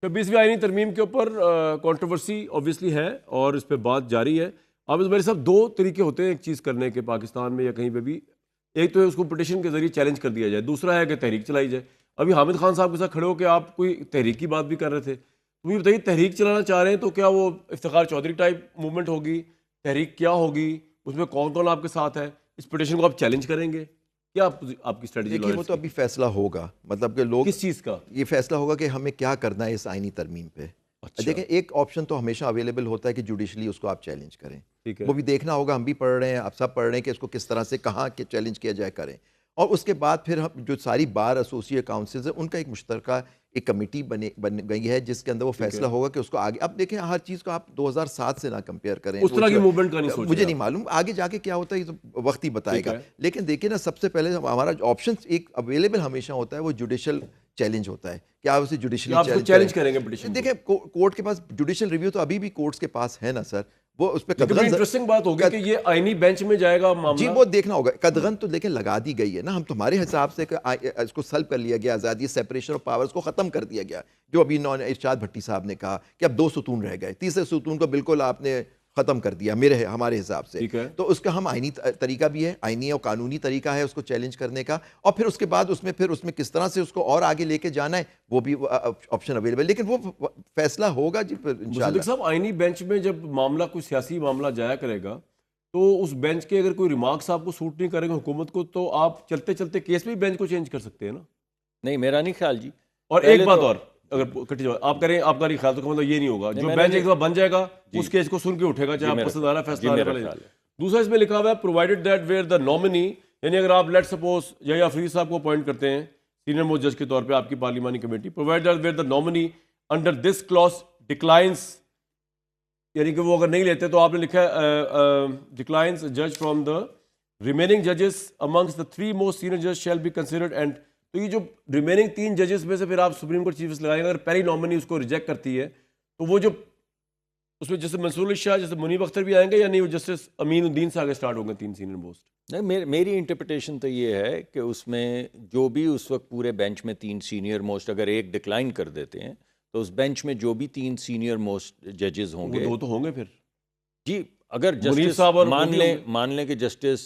26ویں آئینی ترمیم کے اوپر کنٹروورسی اوبویسلی ہے اور اس پہ بات جاری ہے. اب میرے صاحب دو طریقے ہوتے ہیں ایک چیز کرنے کے پاکستان میں یا کہیں پہ بھی. ایک تو ہے اس کو پٹیشن کے ذریعے چیلنج کر دیا جائے, دوسرا ہے کہ تحریک چلائی جائے. ابھی حامد خان صاحب کے ساتھ کھڑے ہو کے آپ کوئی تحریک کی بات بھی کر رہے تھے, تو مجھے بتائیے تحریک چلانا چاہ رہے ہیں تو کیا وہ افتخار چودھری ٹائپ موومنٹ ہوگی؟ تحریک کیا ہوگی؟ اس میں کون کون آپ کے ساتھ ہے؟ اس پٹیشن کو آپ چیلنج کریں گے؟ کیا آپ کی اسٹریٹجی؟ دیکھیے وہ تو ابھی فیصلہ ہوگا, مطلب کہ لوگ کس چیز کا یہ فیصلہ ہوگا کہ ہمیں کیا کرنا ہے اس آئینی ترمیم پہ. دیکھیں ایک آپشن تو ہمیشہ اویلیبل ہوتا ہے کہ جوڈیشلی اس کو آپ چیلنج کریں, وہ بھی دیکھنا ہوگا, ہم بھی پڑھ رہے ہیں, آپ سب پڑھ رہے ہیں کہ اس کو کس طرح سے کہاں کہ چیلنج کیا جائے کریں. اور اس کے بعد پھر ہم جو ساری بار ایسوسیٹ کاؤنسلز ہیں ان کا ایک مشترکہ ایک کمیٹی بن گئی ہے جس کے اندر وہ فیصلہ ہوگا کہ اس کو آگے. اب دیکھیں ہر چیز کو آپ 2007 سے نہ کمپیئر کریں, اس طرح کی موومنٹ کا نہیں سوچا, مجھے نہیں معلوم آگے جا کے کیا ہوتا ہے, یہ تو وقت ہی بتائے گا. لیکن دیکھیں نا, سب سے پہلے ہمارا آپشن ایک اویلیبل ہمیشہ ہوتا ہے, وہ جوڈیشل چیلنج ہوتا ہے کہ آپ اسے جوڈیشلی چیلنج کریں گے پٹیشن. دیکھیں کورٹ کے پاس جوڈیشل ریویو تو ابھی بھی کورٹس کے پاس ہے نا سر, وہ اس پہ انٹرسٹنگ بات ہوگی کہ یہ آئینی بینچ میں جائے گا معاملہ. جی وہ دیکھنا ہوگا. قدغن تو دیکھیں لگا دی گئی ہے نا, ہم تمہارے حساب سے اس کو سلب کر لیا گیا, آزادی سیپریشن آف پاورز کو ختم کر دیا گیا, جو ابھی ارشاد بھٹی صاحب نے کہا کہ اب 2 ستون رہ گئے, تیسرے ستون کو بالکل آپ نے ختم کر دیا ہمارے حساب سے. تو اس کا ہم آئینی طریقہ بھی ہے, آئینی اور قانونی طریقہ ہے اس کو چیلنج کرنے کا, اور پھر اس کے بعد اس میں کس طرح سے اس کو اور آگے لے کے جانا ہے وہ بھی آپشن اویلیبل. لیکن وہ فیصلہ ہوگا جی انشاءاللہ. صاحب آئینی بینچ میں جب معاملہ کوئی سیاسی معاملہ جایا کرے گا تو اس بینچ کے اگر کوئی ریمارکس آپ کو سوٹ نہیں کرے گا حکومت کو, تو آپ چلتے چلتے کیس میں بینچ کو چینج کر سکتے ہیں نا؟ نہیں میرا نہیں خیال جی. اور ایک بات اور اگر کٹی جائے آپ کریں, آپ کا نہیں خیال تو مطلب یہ نہیں ہوگا, جو بینچ ایک دفعہ بن جائے گا اس کیس کو سن کے اٹھے گا چاہے آپ پسند آ رہا ہے فیصلہ آنے والے. دوسرا اس میں لکھا ہوا ہے provided that where the nominee, یعنی اگر آپ لیٹ سپوز یا فرید صاحب کو اپوائنٹ کرتے ہیں سینئر موسٹ جج کے طور پہ آپ کی پارلیمانی committee, provided that where the nominee under this class declines, یعنی کہ وہ اگر نہیں لیتے تو آپ نے لکھا ہے ڈکلائنس جج فرام دا ریمیننگ ججز امنگس دا 3 موسٹ سینئر جج شیل بی کنسیڈرڈ. اینڈ تو یہ جو ریمیننگ 3 ججز میں سے پھر آپ سپریم کورٹ چیف لگائیں گے, اگر پہلی نامنی اس کو ریجیکٹ کرتی ہے تو وہ جو اس میں جیسے منصور علی شاہ جیسے منیب اختر بھی آئیں گے, یا نہیں وہ جسٹس امین الدین سے آگے سٹارٹ ہوں گے 3 سینئر موسٹ؟ نہیں میری انٹرپریٹیشن تو یہ ہے کہ اس میں جو بھی اس وقت پورے بینچ میں 3 سینئر موسٹ اگر ایک ڈکلائن کر دیتے ہیں تو اس بینچ میں جو بھی 3 سینئر موسٹ ججز ہوں گے, 2 تو ہوں گے پھر جی. اگر جسٹس مان لیں کہ جسٹس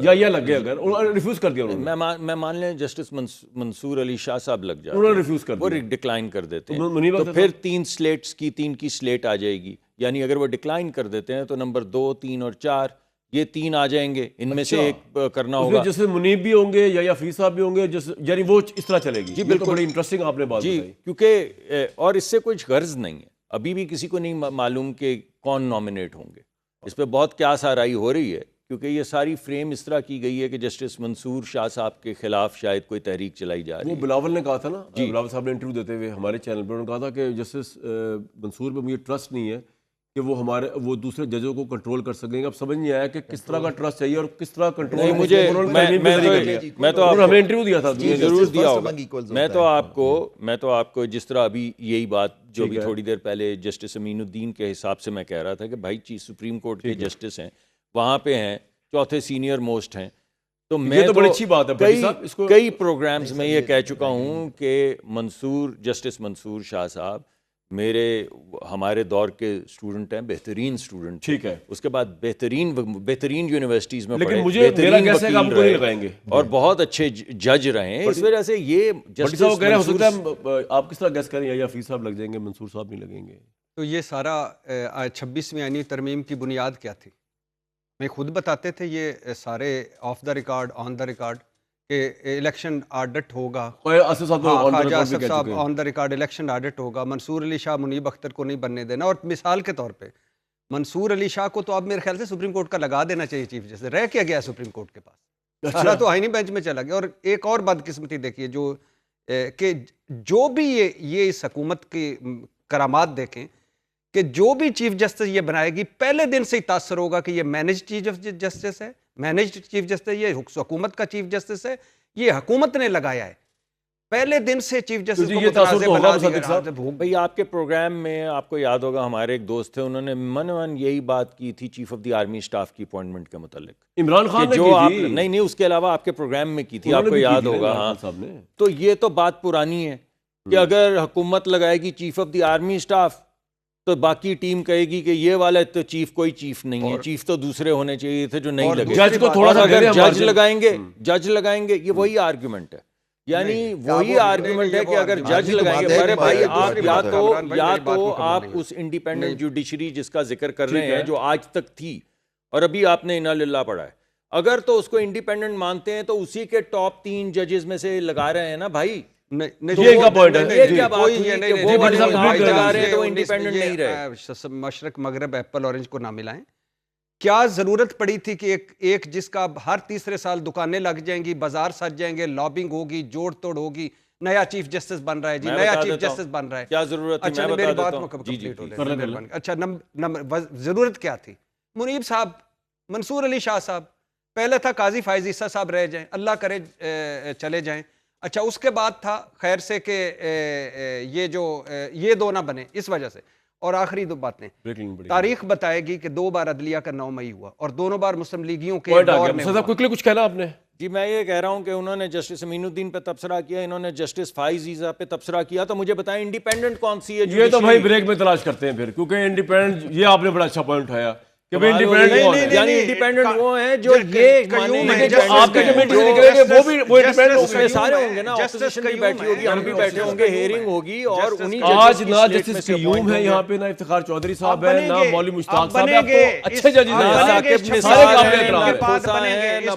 یا لگ گئے, اگر ریفیوز کر دیا انہوں نے, میں مان لیں جسٹس منصور علی شاہ صاحب لگ جاتے انہوں نے ریفیوز کر وہ دیا, ڈکلائن کر دیتے ہیں, تو پھر 3 سلیٹس کی 3 کی سلیٹ آ جائے گی. یعنی اگر وہ ڈکلائن کر دیتے ہیں تو نمبر 2, 3 اور 4 یہ 3 آ جائیں گے, ان میں سے ایک کرنا ہوگا. جیسے منیب بھی ہوں گے یا فرید صاحب بھی ہوں گے, یعنی وہ اس طرح چلے گی. جی بالکل, بڑی انٹرسٹنگ آپ نے بات بتائی. کیونکہ اور اس سے کچھ غرض نہیں ہے, ابھی بھی کسی کو نہیں معلوم کہ کون نامنیٹ ہوں گے. اس پہ بہت قیاس آرائی ہو رہی ہے کیونکہ یہ ساری فریم اس طرح کی گئی ہے کہ جسٹس منصور شاہ صاحب کے خلاف شاید کوئی تحریک چلائی جا رہی ہے. وہ بلاول نے کہا تھا نا, بلاول صاحب نے انٹرویو دیتے ہوئے ہمارے چینل پہ انہوں نے کہا تھا کہ جسٹس منصور پہ مجھے ٹرسٹ نہیں ہے کہ وہ دوسرے ججوں کو کنٹرول کر سکیں گے. اب سمجھ نہیں آیا کہ کس طرح کا ٹرسٹ چاہیے اور کس طرح کنٹرول. میں تو ہمیں انٹرویو دیا تھا, ضرور دیا ہوگا. میں تو آپ کو جس طرح ابھی یہی بات جو بھی تھوڑی دیر پہلے جسٹس امین الدین کے حساب سے میں کہہ رہا تھا کہ بھائی چیف سپریم کورٹ کے جسٹس ہیں, وہاں پہ ہیں, 4تھے سینئر موسٹ ہیں. تو میں تو بڑی اچھی بات ہے, کئی پروگرامز میں یہ کہہ چکا ہوں کہ جسٹس منصور شاہ صاحب ہمارے دور کے اسٹوڈنٹ ہیں, بہترین اسٹوڈنٹ. ٹھیک ہے, اس کے بعد بہترین یونیورسٹیز میں لیکن مجھے میرا کیسے کہ آپ کو نہیں لگائیں گے اور بہت اچھے جج رہے ہیں. اس وجہ سے یہ جسٹس کہہ رہے ہو سکتا ہے آپ کس طرح گیس کریں, یا فرید صاحب لگ جائیں گے, منصور صاحب نہیں لگیں گے. تو یہ سارا 26ویں آئینی ترمیم کی بنیاد کیا تھی؟ میں خود بتاتے تھے یہ سارے of the record on the record کہ الیکشن آڈٹ ہوگا. خواجہ آصف صاحب آن دا ریکارڈ الیکشن آڈٹ ہوگا. منصور علی شاہ منیب اختر کو نہیں بننے دینا. اور مثال کے طور پہ منصور علی شاہ کو تو اب میرے خیال سے سپریم کورٹ کا لگا دینا چاہیے چیف جسٹس. رہ کیا گیا سپریم کورٹ کے پاس, سارا تو آئینی بینچ میں چلا گیا. اور ایک اور بدقسمتی دیکھیے جو بھی یہ اس حکومت کی کرامات دیکھیں کہ جو بھی چیف جسٹس یہ بنائے گی پہلے دن سے ہی تاثر ہوگا کہ یہ مینیج چیف جسٹس ہے, مینیجڈ چیف جسٹس, یہ حکومت کا چیف جسٹس ہے, یہ حکومت نے لگایا ہے. پہلے دن سے چیف جسٹس کو متنازع بنا دیا. بھائی آپ کے پروگرام میں آپ کو یاد ہوگا ہمارے ایک دوست تھے, انہوں نے من یہی بات کی تھی chief of the army staff کی اپوائنٹمنٹ کے متعلق. عمران خان نے جو آپ نہیں اس کے علاوہ آپ کے پروگرام میں کی تھی, آپ کو یاد ہوگا. ہاں, تو یہ تو بات پرانی ہے. کہ اگر حکومت لگائے گی chief of the army staff تو باقی ٹیم کہے گی کہ یہ والا تو چیف کوئی چیف نہیں ہے, چیف تو دوسرے ہونے چاہیے تھے جو نہیں لگے. جج کو تھوڑا سا اگر جج لگائیں گے یہ وہی آرگومنٹ ہے, یعنی وہی آرگومنٹ ہے کہ اگر جج لگائیں گے, ارے بھائی آپ یا تو آپ اس انڈیپینڈنٹ جوڈیشری جس کا ذکر کر رہے ہیں جو آج تک تھی اور ابھی آپ نے انا للہ پڑھا ہے, اگر تو اس کو انڈیپینڈنٹ مانتے ہیں تو اسی کے ٹاپ 3 ججز میں سے لگا رہے ہیں نا بھائی. یہ کا پوائنٹ ہے. مشرق مغرب ایپل اورنج کو نہ ملائیں. کیا ضرورت پڑی تھی کہ ایک جس کا ہر تیسرے سال دکانیں لگ جائیں گی, بازار سج جائیں گے, لابنگ ہوگی, جوڑ توڑ ہوگی, نیا چیف جسٹس بن رہا ہے جی, نیا چیف جسٹس بن رہا ہے, کیا ضرورت اچھا میری بات کمپلیٹ ہو جائے. اچھا ضرورت کیا تھی؟ منیب صاحب, منصور علی شاہ صاحب, پہلے تھا قاضی فائز عیسیٰ صاحب رہ جائیں, اللہ کرے چلے جائیں. اچھا اس کے بعد تھا خیر سے کہ یہ دو نہ بنے اس وجہ سے. اور آخری 2 باتیں, تاریخ بتائے گی کہ 2 بار عدلیہ کا 9 مئی ہوا اور دونوں بار مسلم لیگیوں کے دور میں. کچھ کہنا آپ نے؟ جی میں یہ کہہ رہا ہوں کہ انہوں نے جسٹس امین الدین پہ تبصرہ کیا, انہوں نے جسٹس فائز عیسیٰ پہ تبصرہ کیا, تو مجھے بتائیں انڈیپینڈنٹ کون سی ہے؟ یہ تو بھائی بریک میں تلاش کرتے ہیں پھر, کیونکہ انڈیپینڈنٹ یہ آپ نے بڑا اچھا پوائنٹ اٹھایا کہ انڈیپینڈنٹ وہ ہیں جو یہ آپ کے کمیٹی سے نکلیں گے وہ بھی انڈیپینڈنٹ اس میں سارے ہوں گے نا, اپوزیشن بھی بیٹھی ہوگی, ہم بھی بیٹھے ہوں گے, ہیئرنگ ہوگی, اور آج نہ جسٹس قیوم ہے یہاں پہ, نہ افتخار چودھری صاحب ہے, نہ مولوی مشتاق صاحب ہے, اچھے ججز ہیں,